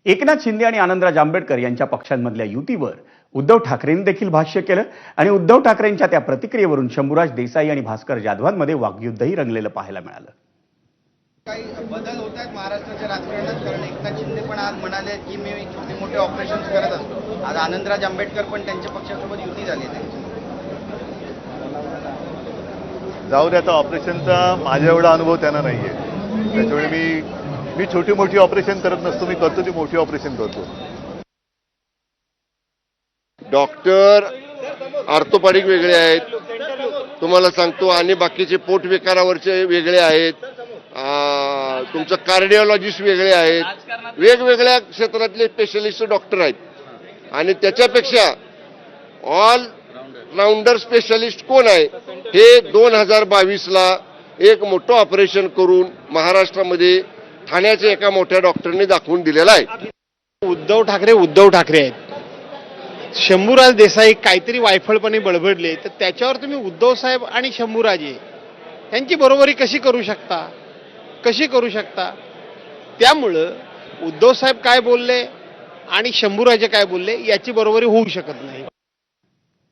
एकनाथ शिंदे आणि आनंदराज आंबेडकर यांच्या पक्षांमधल्या युतीवर उद्धव ठाकरेंनी देखील भाष्य केलं आणि उद्धव ठाकरेंच्या त्या प्रतिक्रियेवरून शंभूराज देसाई आणि भास्कर जाधवांमध्ये वाग्युद्धही रंगलेलं पाहायला मिळालं. काही बदल होत आहेत महाराष्ट्राच्या राजकारणात, कारण एकनाथ शिंदे पण आज म्हणाले की मी छोटे मोठे ऑपरेशन करत असतो. आज आनंदराज आंबेडकर पण त्यांच्या पक्षासोबत युती झाली आहे. जाऊ दे, आता ऑपरेशनचा माझ्या एवढा अनुभव त्यांना नाहीये, त्याच्यामुळे मी छोटी मोठी ऑपरेशन करत नसतो. मी करतो ती मोठी ऑपरेशन करतो. डॉक्टर ऑर्थोपेडिक वेगळे आहेत तुम्हाला सांगतो, आणि बाकीचे पोटविकारावरचे वेगळे आहेत, तुमचं कार्डिओलॉजिस्ट वेगळे आहेत, वेगवेगळ्या क्षेत्रातले स्पेशलिस्ट डॉक्टर आहेत. आणि त्याच्यापेक्षा ऑल राऊंडर स्पेशलिस्ट कोण आहे हे 2022ला एक मोठं ऑपरेशन करून महाराष्ट्रामध्ये ठाण्याच्या एका मोठ्या डॉक्टरने दाखवून दिलेला आहे. उद्धव ठाकरे आहेत. शंभूराज देसाई काहीतरी वायफळपणे बडबडले तर त्याच्यावर तुम्ही उद्धव साहेब आणि शंभूराजे यांची बरोबरी कशी करू शकता? त्यामुळं उद्धव साहेब काय बोलले आणि शंभूराजे काय बोलले याची बरोबरी होऊ शकत नाही.